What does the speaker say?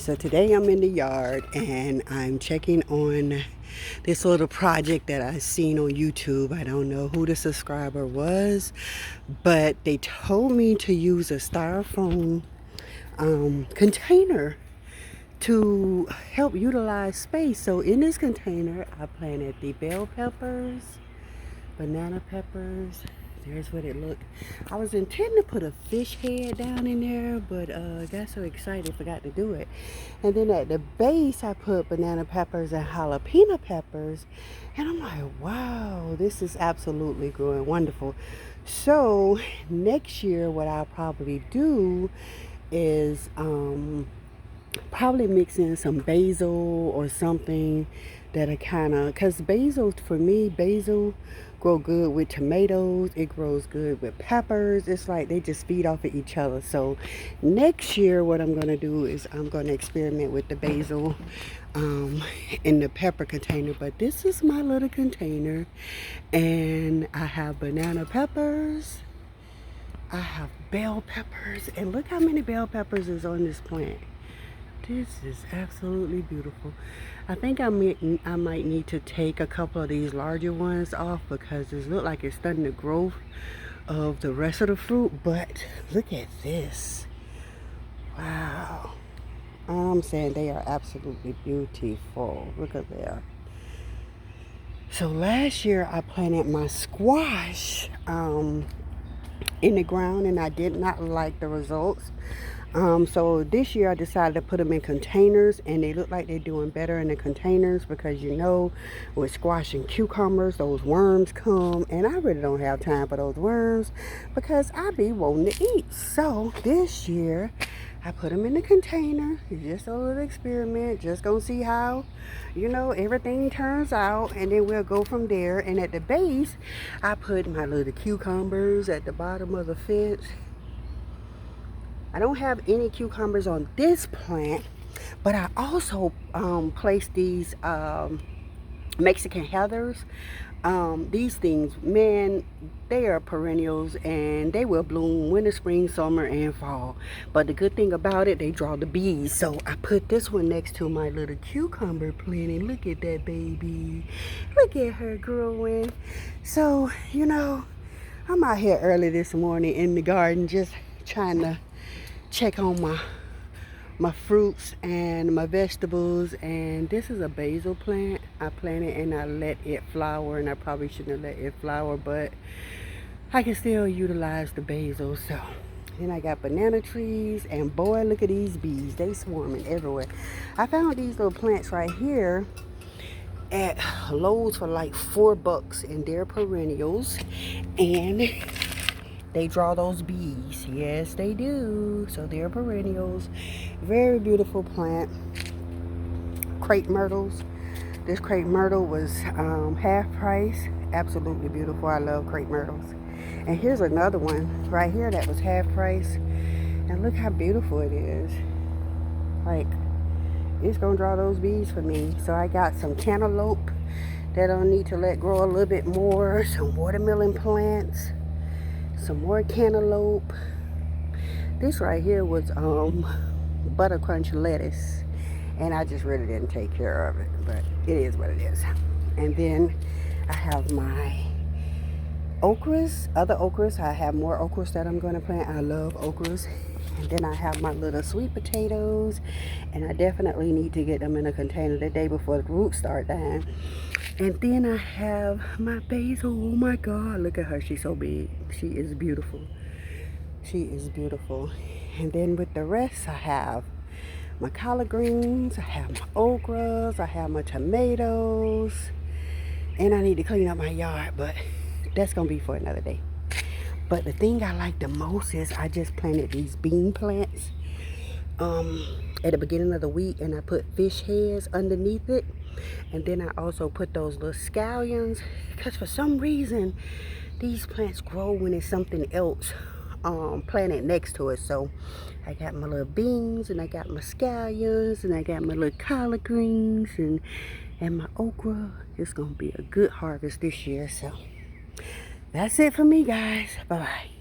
So today I'm in the yard and I'm checking on this little project that I seen on YouTube. I don't know who the subscriber was, but they told me to use a styrofoam container to help utilize space. So in this container, I planted the bell peppers, banana peppers. There's what it looked. I was intending to put a fish head down in there, but got so excited, forgot to do it. And then at the base, I put banana peppers and jalapeno peppers. And I'm like, wow, this is absolutely growing wonderful. So next year, what I'll probably do is probably mix in some basil or something that are kind of, because basil, for me, basil grow good with tomatoes, it grows good with peppers. It's like they just feed off of each other. So next year what I'm going to do is I'm going to experiment with the basil in the pepper container. But this is my little container, and I have banana peppers, I have bell peppers, and look how many bell peppers is on this plant. This is absolutely beautiful. I think I might need to take a couple of these larger ones off because it looks like it's stunting the growth of the rest of the fruit. But look at this. Wow. I'm saying they are absolutely beautiful. Look at that. So last year I planted my squash in the ground and I did not like the results. So this year I decided to put them in containers, and they look like they're doing better in the containers because, you know, with squash and cucumbers, those worms come, and I really don't have time for those worms because I be wanting to eat. So this year I put them in the container. It's just a little experiment, just gonna see how, you know, everything turns out, and then we'll go from there. And at the base I put my little cucumbers at the bottom of the fence. I don't have any cucumbers on this plant, but I also placed these Mexican heathers. These things, man, they are perennials and they will bloom winter, spring, summer, and fall. But the good thing about it, they draw the bees. So I put this one next to my little cucumber plant, and look at that baby. Look at her growing. So, you know, I'm out here early this morning in the garden just trying to check on my fruits and my vegetables. And this is a basil plant. I planted and I let it flower, and I probably shouldn't have let it flower, but I can still utilize the basil. So then I got banana trees, and boy, look at these bees, they swarming everywhere. I found these little plants right here at Lowe's for like $4, and they're perennials, and they draw those bees. Yes, they do. So they're perennials. Very beautiful plant. Crepe myrtles. This crepe myrtle was half price. Absolutely beautiful. I love crepe myrtles. And here's another one right here that was half price. And look how beautiful it is. Like, it's gonna draw those bees for me. So I got some cantaloupe that I'll need to let grow a little bit more. Some watermelon plants. Some more cantaloupe. This right here was butter crunch lettuce, and I just really didn't take care of it, but it is what it is. And then I have my okras, other okras. I have more okras that I'm going to plant. I love okras. And then I have my little sweet potatoes, and I definitely need to get them in a container the day before the roots start dying. And then I have my basil. Oh my God, look at her. She's so big. She is beautiful. She is beautiful. And then with the rest, I have my collard greens, I have my okras, I have my tomatoes, and I need to clean up my yard, but that's going to be for another day. But the thing I like the most is I just planted these bean plants at the beginning of the week, and I put fish heads underneath it. And then I also put those little scallions, because for some reason these plants grow when there's something else planted next to it. So I got my little beans, and I got my scallions, and I got my little collard greens, and my okra. It's gonna be a good harvest this year. So that's it for me, guys. Bye bye.